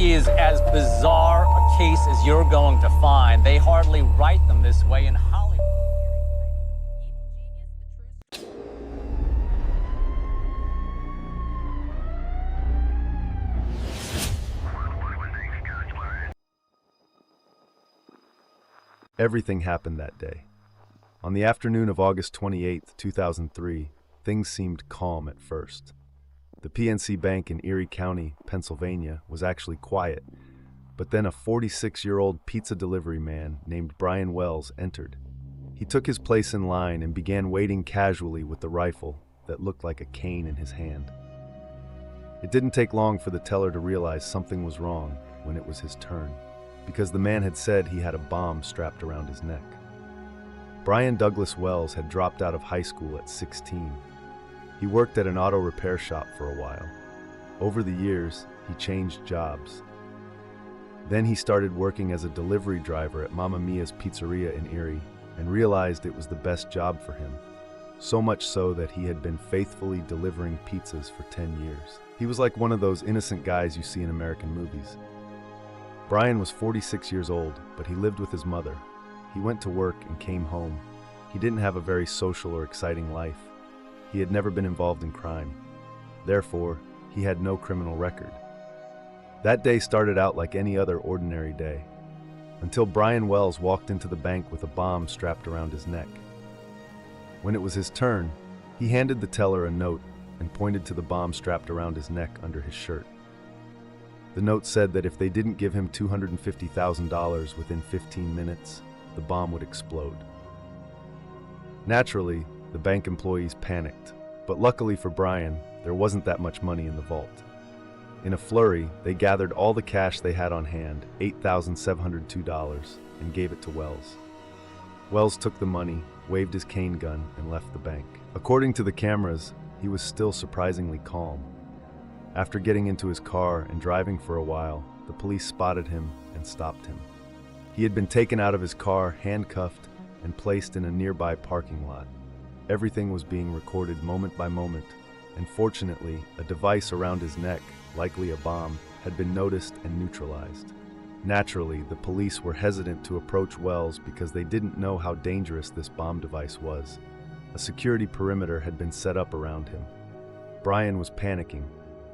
is as bizarre a case as you're going to find. They hardly write them this way in Hollywood. Everything happened that day. On the afternoon of August 28, 2003, things seemed calm at first. The PNC Bank in Erie County, Pennsylvania, was actually quiet, but then a 46-year-old pizza delivery man named Brian Wells entered. He took his place in line and began waiting casually with the rifle that looked like a cane in his hand. It didn't take long for the teller to realize something was wrong when it was his turn, because the man had said he had a bomb strapped around his neck. Brian Douglas Wells had dropped out of high school at 16. He worked at an auto repair shop for a while. Over the years, he changed jobs. Then he started working as a delivery driver at Mamma Mia's Pizzeria in Erie and realized it was the best job for him, so much so that he had been faithfully delivering pizzas for 10 years. He was like one of those innocent guys you see in American movies. Brian was 46 years old, but he lived with his mother. He went to work and came home. He didn't have a very social or exciting life. He had never been involved in crime. Therefore, he had no criminal record. That day started out like any other ordinary day, until Brian Wells walked into the bank with a bomb strapped around his neck. When it was his turn, he handed the teller a note and pointed to the bomb strapped around his neck under his shirt. The note said that if they didn't give him $250,000 within 15 minutes, the bomb would explode. Naturally, the bank employees panicked, but luckily for Brian, there wasn't that much money in the vault. In a flurry, they gathered all the cash they had on hand, $8,702, and gave it to Wells. Wells took the money, waved his cane gun, and left the bank. According to the cameras, he was still surprisingly calm. After getting into his car and driving for a while, the police spotted him and stopped him. He had been taken out of his car, handcuffed, and placed in a nearby parking lot. Everything was being recorded moment by moment, and fortunately, a device around his neck, likely a bomb, had been noticed and neutralized. Naturally, the police were hesitant to approach Wells because they didn't know how dangerous this bomb device was. A security perimeter had been set up around him. Brian was panicking.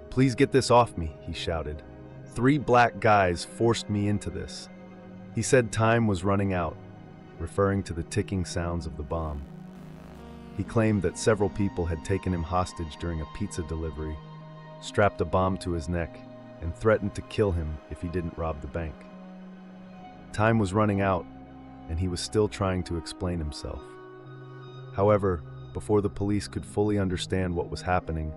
"Please get this off me," he shouted. "3 black guys forced me into this." He said time was running out, referring to the ticking sounds of the bomb. He claimed that several people had taken him hostage during a pizza delivery, strapped a bomb to his neck, and threatened to kill him if he didn't rob the bank. Time was running out, and he was still trying to explain himself. However, before the police could fully understand what was happening,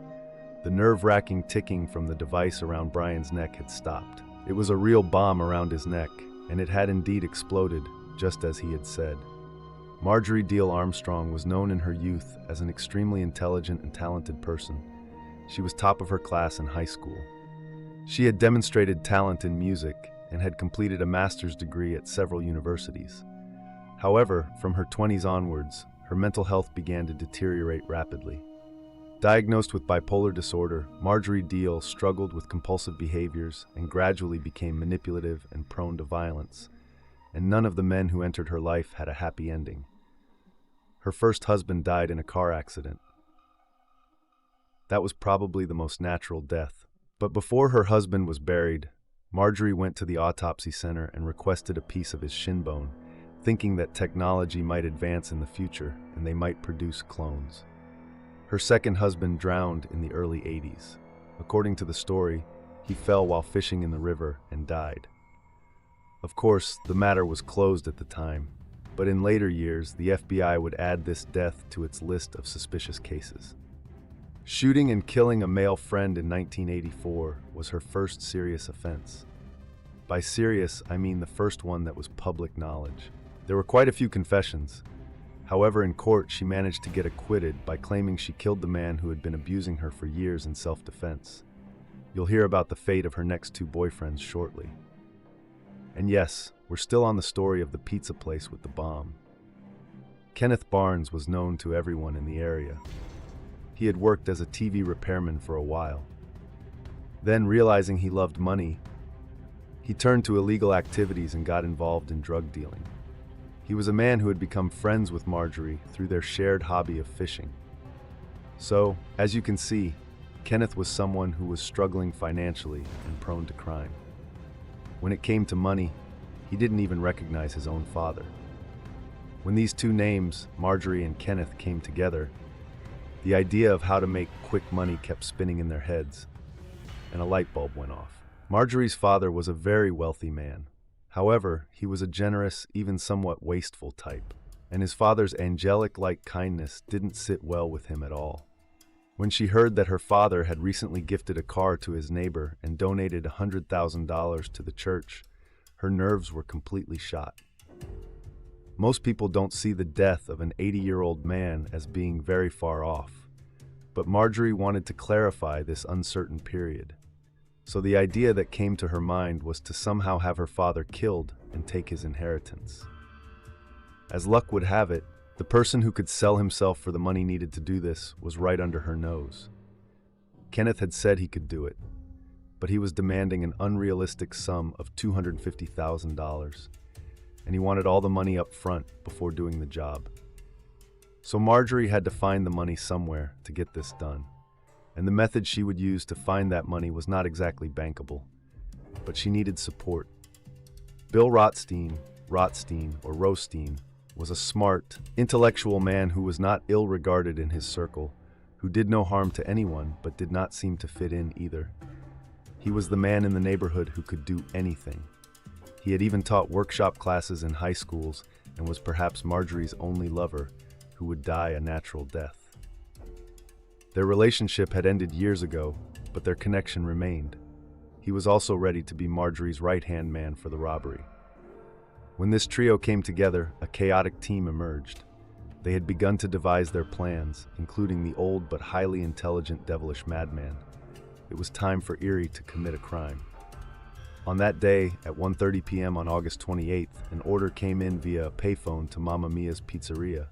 the nerve-wracking ticking from the device around Brian's neck had stopped. It was a real bomb around his neck, and it had indeed exploded, just as he had said. Marjorie Deal Armstrong was known in her youth as an extremely intelligent and talented person. She was top of her class in high school. She had demonstrated talent in music and had completed a master's degree at several universities. However, from her 20s onwards, her mental health began to deteriorate rapidly. Diagnosed with bipolar disorder, Marjorie Deal struggled with compulsive behaviors and gradually became manipulative and prone to violence, and none of the men who entered her life had a happy ending. Her first husband died in a car accident. That was probably the most natural death. But before her husband was buried, Marjorie went to the autopsy center and requested a piece of his shin bone, thinking that technology might advance in the future and they might produce clones. Her second husband drowned in the early 80s. According to the story, he fell while fishing in the river and died. Of course, the matter was closed at the time, but in later years, the FBI would add this death to its list of suspicious cases. Shooting and killing a male friend in 1984 was her first serious offense. By serious, I mean the first one that was public knowledge. There were quite a few confessions. However, in court, she managed to get acquitted by claiming she killed the man who had been abusing her for years in self-defense. You'll hear about the fate of her next 2 boyfriends shortly. And yes, we're still on the story of the pizza place with the bomb. Kenneth Barnes was known to everyone in the area. He had worked as a TV repairman for a while. Then, realizing he loved money, He turned to illegal activities and got involved in drug dealing. He was a man who had become friends with Marjorie through their shared hobby of fishing. So, as you can see, Kenneth was someone who was struggling financially and prone to crime. When it came to money, he didn't even recognize his own father. When these two names, Marjorie and Kenneth, came together, the idea of how to make quick money kept spinning in their heads, and a light bulb went off. Marjorie's father was a very wealthy man. However, he was a generous, even somewhat wasteful type, and his father's angelic-like kindness didn't sit well with him at all. When she heard that her father had recently gifted a car to his neighbor and donated $100,000 to the church, her nerves were completely shot. Most people don't see the death of an 80-year-old man as being very far off, but Marjorie wanted to clarify this uncertain period. So the idea that came to her mind was to somehow have her father killed and take his inheritance. As luck would have it, the person who could sell himself for the money needed to do this was right under her nose. Kenneth had said he could do it, but he was demanding an unrealistic sum of $250,000, and he wanted all the money up front before doing the job. So Marjorie had to find the money somewhere to get this done, and the method she would use to find that money was not exactly bankable, but she needed support. Bill Rothstein, or Rothstein, was a smart, intellectual man who was not ill-regarded in his circle, who did no harm to anyone but did not seem to fit in either. He was the man in the neighborhood who could do anything. He had even taught workshop classes in high schools and was perhaps Marjorie's only lover, who would die a natural death. Their relationship had ended years ago, but their connection remained. He was also ready to be Marjorie's right-hand man for the robbery. When this trio came together, a chaotic team emerged. They had begun to devise their plans, including the old but highly intelligent devilish madman. It was time for Erie to commit a crime. On that day, at 1:30 p.m. on August 28th, an order came in via a payphone to Mamma Mia's Pizzeria.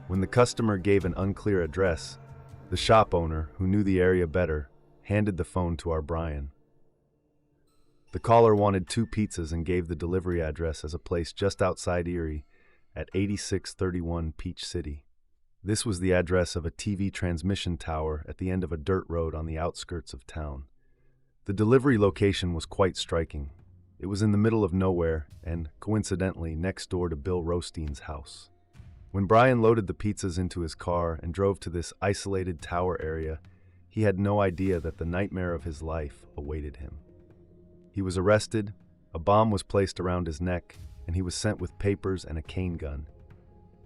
When the customer gave an unclear address, the shop owner, who knew the area better, handed the phone to our Brian. The caller wanted 2 pizzas and gave the delivery address as a place just outside Erie at 8631 Peach City. This was the address of a TV transmission tower at the end of a dirt road on the outskirts of town. The delivery location was quite striking. It was in the middle of nowhere and, coincidentally, next door to Bill Rothstein's house. When Brian loaded the pizzas into his car and drove to this isolated tower area, he had no idea that the nightmare of his life awaited him. He was arrested, a bomb was placed around his neck, and he was sent with papers and a cane gun.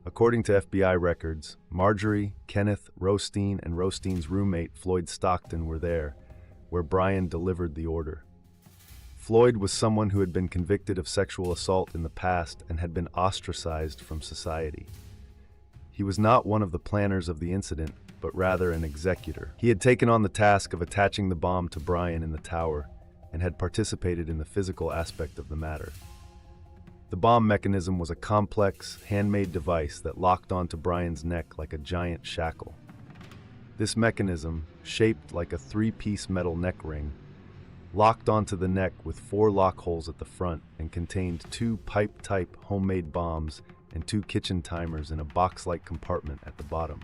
According to FBI records, Marjorie, Kenneth, Rothstein, and Rothstein's roommate Floyd Stockton were there, where Brian delivered the order. Floyd was someone who had been convicted of sexual assault in the past and had been ostracized from society. He was not one of the planners of the incident, but rather an executor. He had taken on the task of attaching the bomb to Brian in the tower, and had participated in the physical aspect of the matter. The bomb mechanism was a complex, handmade device that locked onto Brian's neck like a giant shackle. This mechanism, shaped like a 3-piece metal neck ring, locked onto the neck with 4 lock holes at the front and contained 2 pipe-type homemade bombs and 2 kitchen timers in a box-like compartment at the bottom.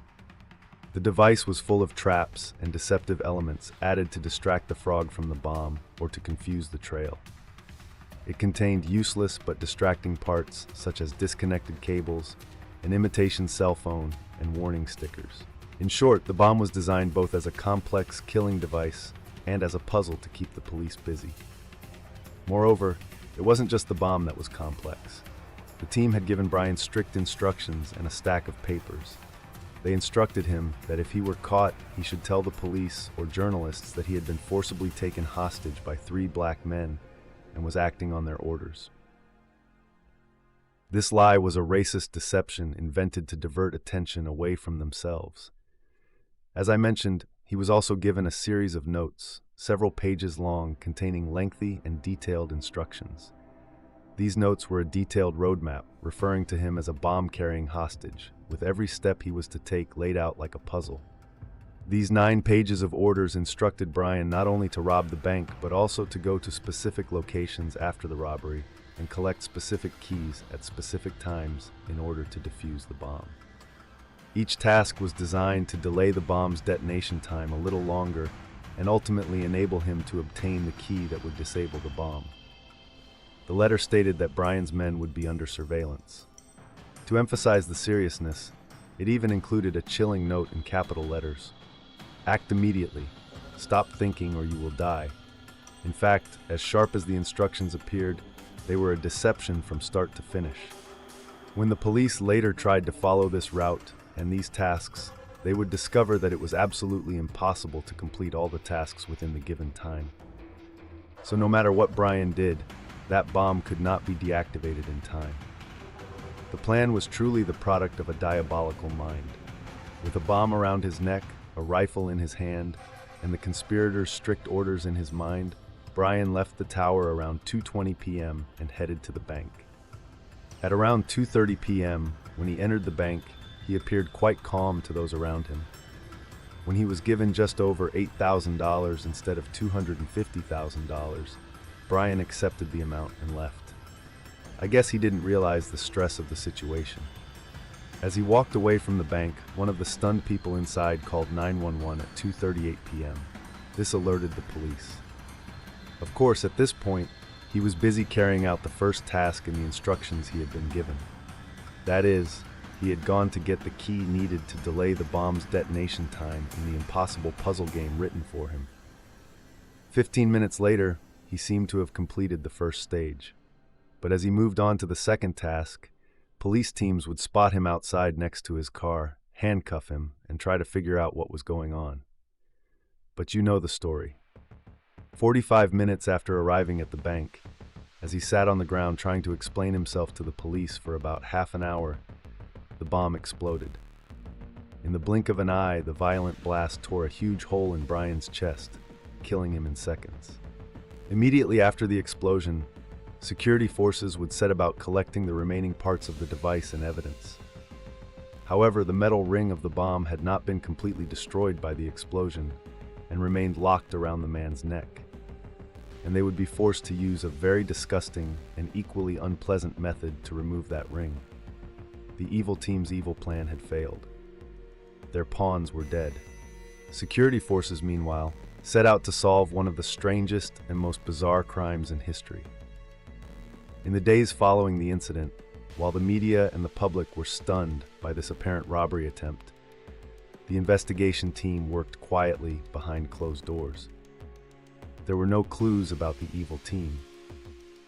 The device was full of traps and deceptive elements added to distract the frog from the bomb or to confuse the trail. It contained useless but distracting parts such as disconnected cables, an imitation cell phone, and warning stickers. In short, the bomb was designed both as a complex killing device and as a puzzle to keep the police busy. Moreover, it wasn't just the bomb that was complex. The team had given Brian strict instructions and a stack of papers. They instructed him that if he were caught, he should tell the police or journalists that he had been forcibly taken hostage by 3 black men and was acting on their orders. This lie was a racist deception invented to divert attention away from themselves. As I mentioned, he was also given a series of notes, several pages long, containing lengthy and detailed instructions. These notes were a detailed roadmap, referring to him as a bomb-carrying hostage, with every step he was to take laid out like a puzzle. These 9 pages of orders instructed Brian not only to rob the bank, but also to go to specific locations after the robbery and collect specific keys at specific times in order to defuse the bomb. Each task was designed to delay the bomb's detonation time a little longer and ultimately enable him to obtain the key that would disable the bomb. The letter stated that Brian's men would be under surveillance. To emphasize the seriousness, it even included a chilling note in capital letters. Act immediately. Stop thinking or you will die. In fact, as sharp as the instructions appeared, they were a deception from start to finish. When the police later tried to follow this route and these tasks, they would discover that it was absolutely impossible to complete all the tasks within the given time. So no matter what Brian did, that bomb could not be deactivated in time. The plan was truly the product of a diabolical mind. With a bomb around his neck, a rifle in his hand, and the conspirators' strict orders in his mind, Brian left the tower around 2:20 p.m. and headed to the bank. At around 2:30 p.m., when he entered the bank, he appeared quite calm to those around him. When he was given just over $8,000 instead of $250,000, Brian accepted the amount and left. I guess he didn't realize the stress of the situation. As he walked away from the bank, one of the stunned people inside called 911 at 2:38 p.m. This alerted the police. Of course, at this point, he was busy carrying out the first task in the instructions he had been given. That is, he had gone to get the key needed to delay the bomb's detonation time in the impossible puzzle game written for him. 15 minutes later, he seemed to have completed the first stage. But as he moved on to the second task, police teams would spot him outside next to his car, handcuff him, and try to figure out what was going on. But you know the story. 45 minutes after arriving at the bank, as he sat on the ground trying to explain himself to the police for about half an hour, the bomb exploded. In the blink of an eye, the violent blast tore a huge hole in Brian's chest, killing him in seconds. Immediately after the explosion, security forces would set about collecting the remaining parts of the device and evidence. However, the metal ring of the bomb had not been completely destroyed by the explosion and remained locked around the man's neck. And they would be forced to use a very disgusting and equally unpleasant method to remove that ring. The evil team's evil plan had failed. Their pawns were dead. Security forces, meanwhile, set out to solve one of the strangest and most bizarre crimes in history. In the days following the incident, while the media and the public were stunned by this apparent robbery attempt, the investigation team worked quietly behind closed doors. There were no clues about the evil team.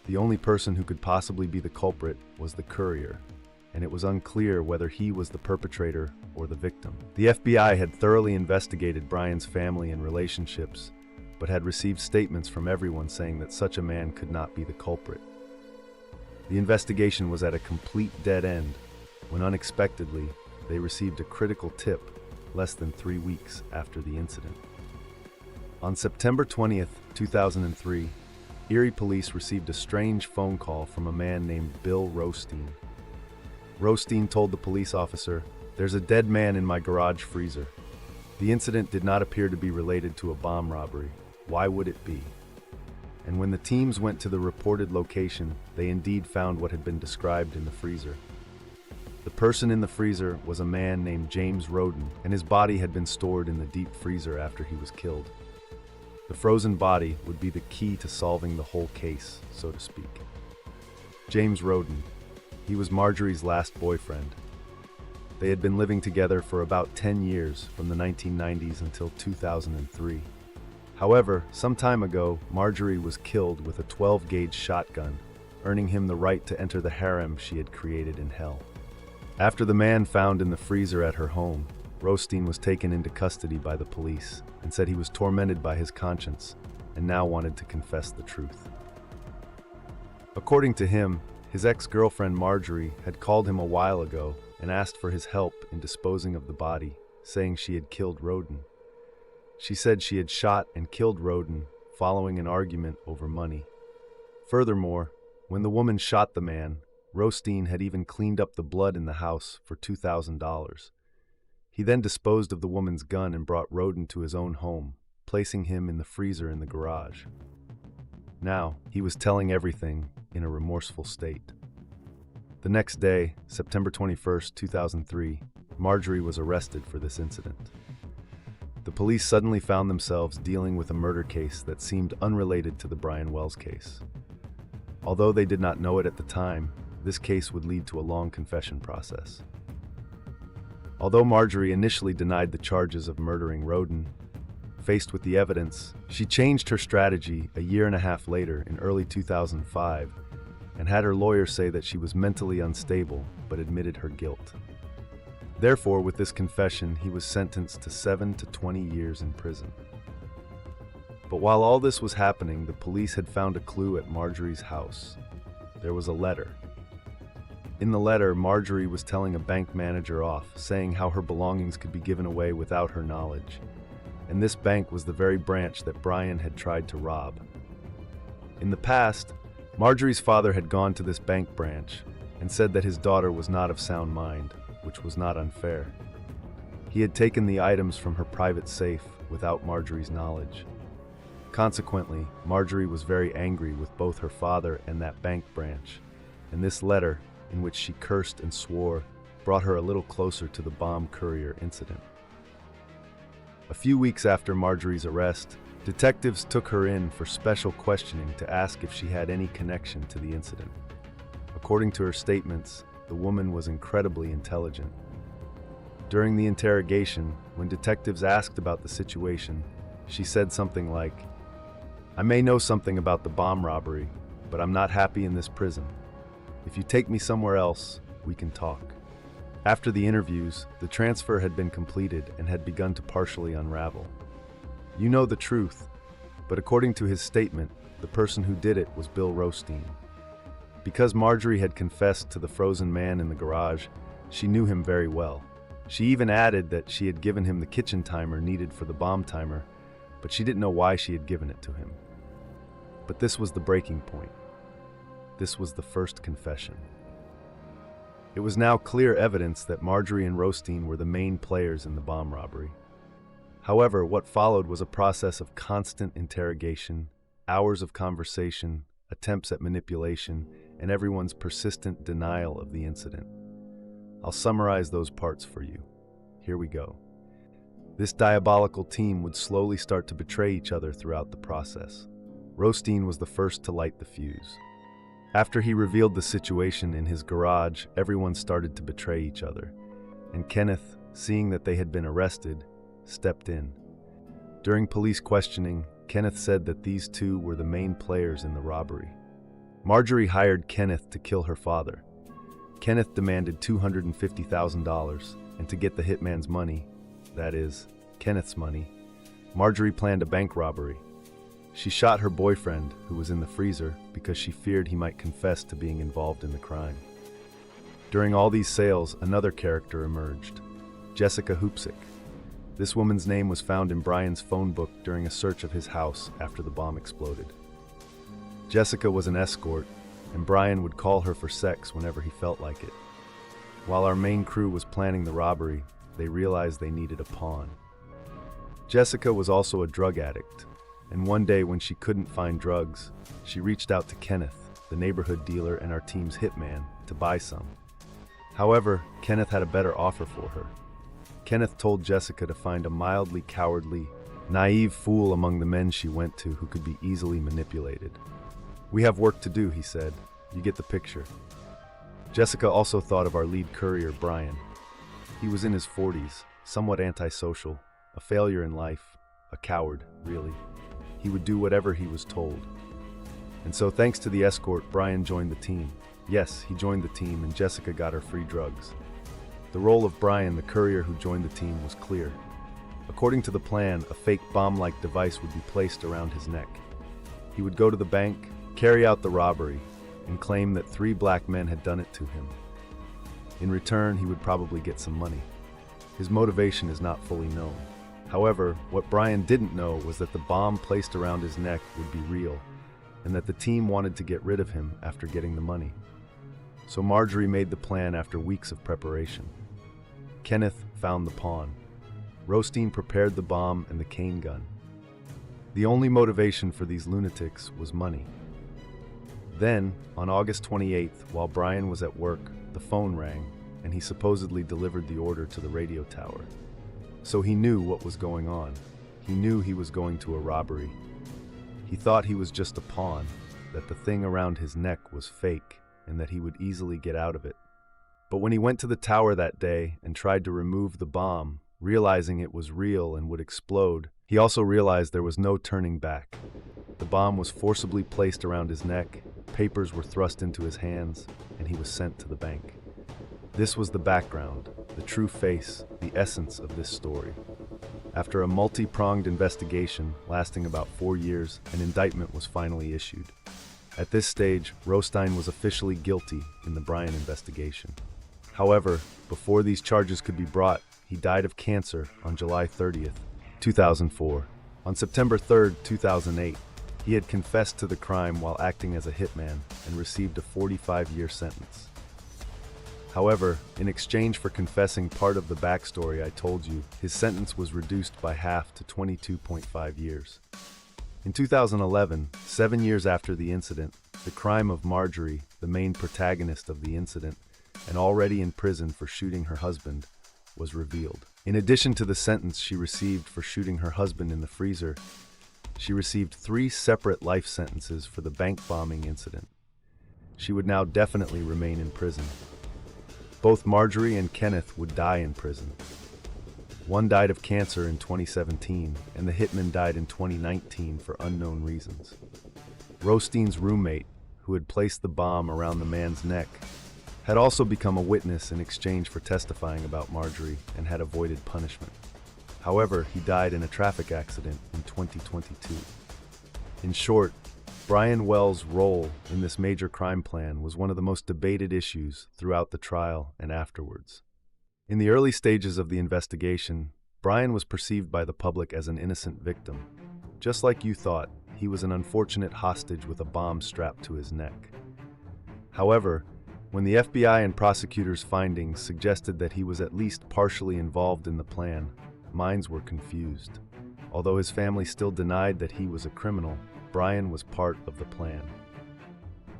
The only person who could possibly be the culprit was the courier, and it was unclear whether he was the perpetrator or the victim. The FBI had thoroughly investigated Brian's family and relationships, but had received statements from everyone saying that such a man could not be the culprit. The investigation was at a complete dead end when unexpectedly they received a critical tip less than 3 weeks after the incident. On September 20th, 2003, Erie police received a strange phone call from a man named Bill Rothstein. Rothstein told the police officer, "There's a dead man in my garage freezer." The incident did not appear to be related to a bomb robbery. Why would it be? And when the teams went to the reported location, they indeed found what had been described in the freezer. The person in the freezer was a man named James Roden, and his body had been stored in the deep freezer after he was killed. The frozen body would be the key to solving the whole case, so to speak. James Roden. He was Marjorie's last boyfriend. They had been living together for about 10 years, from the 1990s until 2003. However, some time ago, Marjorie was killed with a 12-gauge shotgun, earning him the right to enter the harem she had created in hell. After the man found in the freezer at her home, Rothstein was taken into custody by the police and said he was tormented by his conscience and now wanted to confess the truth. According to him, his ex-girlfriend Marjorie had called him a while ago and asked for his help in disposing of the body, saying she had killed Roden. She said she had shot and killed Roden following an argument over money. Furthermore, when the woman shot the man, Rothstein had even cleaned up the blood in the house for $2,000. He then disposed of the woman's gun and brought Roden to his own home, placing him in the freezer in the garage. Now, he was telling everything in a remorseful state. The next day, September 21st, 2003, Marjorie was arrested for this incident. The police suddenly found themselves dealing with a murder case that seemed unrelated to the Brian Wells case. Although they did not know it at the time, this case would lead to a long confession process. Although Marjorie initially denied the charges of murdering Roden, faced with the evidence, she changed her strategy a year and a half later in early 2005 and had her lawyer say that she was mentally unstable but admitted her guilt. Therefore, with this confession, he was sentenced to 7 to 20 years in prison. But while all this was happening, the police had found a clue at Marjorie's house. There was a letter. In the letter, Marjorie was telling a bank manager off, saying how her belongings could be given away without her knowledge. And this bank was the very branch that Brian had tried to rob. In the past, Marjorie's father had gone to this bank branch and said that his daughter was not of sound mind, which was not unfair. He had taken the items from her private safe without Marjorie's knowledge. Consequently, Marjorie was very angry with both her father and that bank branch, and this letter, in which she cursed and swore, brought her a little closer to the bomb courier incident. A few weeks after Marjorie's arrest, detectives took her in for special questioning to ask if she had any connection to the incident. According to her statements, the woman was incredibly intelligent. During the interrogation, when detectives asked about the situation, she said something like, "I may know something about the bomb robbery, but I'm not happy in this prison. If you take me somewhere else, we can talk." After the interviews, the transfer had been completed and had begun to partially unravel. You know the truth, but according to his statement, the person who did it was Bill Rothstein. Because Marjorie had confessed to the frozen man in the garage, she knew him very well. She even added that she had given him the kitchen timer needed for the bomb timer, but she didn't know why she had given it to him. But this was the breaking point. This was the first confession. It was now clear evidence that Marjorie and Rothstein were the main players in the bomb robbery. However, what followed was a process of constant interrogation, hours of conversation, attempts at manipulation, and everyone's persistent denial of the incident. I'll summarize those parts for you. Here we go. This diabolical team would slowly start to betray each other throughout the process. Rothstein was the first to light the fuse. After he revealed the situation in his garage, everyone started to betray each other, and Kenneth, seeing that they had been arrested, stepped in. During police questioning, Kenneth said that these two were the main players in the robbery. Marjorie hired Kenneth to kill her father. Kenneth demanded $250,000, and to get the hitman's money, that is, Kenneth's money, Marjorie planned a bank robbery. She shot her boyfriend, who was in the freezer, because she feared he might confess to being involved in the crime. During all these sales, another character emerged, Jessica Hoopsick. This woman's name was found in Brian's phone book during a search of his house after the bomb exploded. Jessica was an escort, and Brian would call her for sex whenever he felt like it. While our main crew was planning the robbery, they realized they needed a pawn. Jessica was also a drug addict, and one day when she couldn't find drugs, she reached out to Kenneth, the neighborhood dealer and our team's hitman, to buy some. However, Kenneth had a better offer for her. Kenneth told Jessica to find a mildly cowardly, naive fool among the men she went to who could be easily manipulated. "We have work to do," he said. "You get the picture." Jessica also thought of our lead courier, Brian. He was in his 40s, somewhat antisocial, a failure in life, a coward, really. He would do whatever he was told. And so thanks to the escort, Brian joined the team. Yes, he joined the team and Jessica got her free drugs. The role of Brian, the courier who joined the team, was clear. According to the plan, a fake bomb-like device would be placed around his neck. He would go to the bank, carry out the robbery, and claim that 3 black men had done it to him. In return, he would probably get some money. His motivation is not fully known. However, what Brian didn't know was that the bomb placed around his neck would be real, and that the team wanted to get rid of him after getting the money. So Marjorie made the plan after weeks of preparation. Kenneth found the pawn. Rothstein prepared the bomb and the cane gun. The only motivation for these lunatics was money. Then, on August 28th, while Brian was at work, the phone rang, and he supposedly delivered the order to the radio tower. So he knew what was going on. He knew he was going to a robbery. He thought he was just a pawn, that the thing around his neck was fake, and that he would easily get out of it. But when he went to the tower that day and tried to remove the bomb, realizing it was real and would explode, he also realized there was no turning back. The bomb was forcibly placed around his neck, papers were thrust into his hands, and he was sent to the bank. This was the background, the true face, the essence of this story. After a multi-pronged investigation lasting about 4 years, an indictment was finally issued. At this stage, Rothstein was officially guilty in the Brian investigation. However, before these charges could be brought, he died of cancer on July 30th, 2004. On September 3rd, 2008, he had confessed to the crime while acting as a hitman and received a 45-year sentence. However, in exchange for confessing part of the backstory I told you, his sentence was reduced by half to 22.5 years. In 2011, 7 years after the incident, the crime of Marjorie, the main protagonist of the incident, and already in prison for shooting her husband, was revealed. In addition to the sentence she received for shooting her husband in the freezer, she received 3 separate life sentences for the bank bombing incident. She would now definitely remain in prison. Both Marjorie and Kenneth would die in prison. One died of cancer in 2017, and the hitman died in 2019 for unknown reasons. Rothstein's roommate, who had placed the bomb around the man's neck, had also become a witness in exchange for testifying about Marjorie and had avoided punishment. However, he died in a traffic accident in 2022. In short, Brian Wells' role in this major crime plan was one of the most debated issues throughout the trial and afterwards. In the early stages of the investigation, Brian was perceived by the public as an innocent victim. Just like you thought, he was an unfortunate hostage with a bomb strapped to his neck. However, when the FBI and prosecutors' findings suggested that he was at least partially involved in the plan, minds were confused. Although his family still denied that he was a criminal, Brian was part of the plan.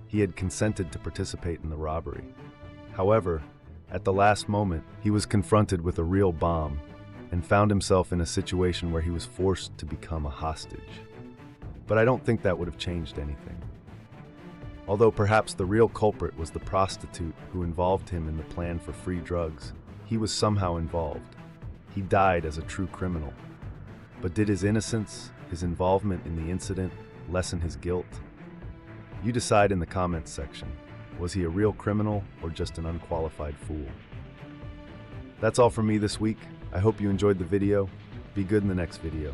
He had consented to participate in the robbery. However, at the last moment, he was confronted with a real bomb and found himself in a situation where he was forced to become a hostage. But I don't think that would have changed anything. Although perhaps the real culprit was the prostitute who involved him in the plan for free drugs, he was somehow involved. He died as a true criminal. But did his innocence, his involvement in the incident, lessen his guilt? You decide in the comments section. Was he a real criminal or just an unqualified fool? That's all from me this week. I hope you enjoyed the video. Be good in the next video.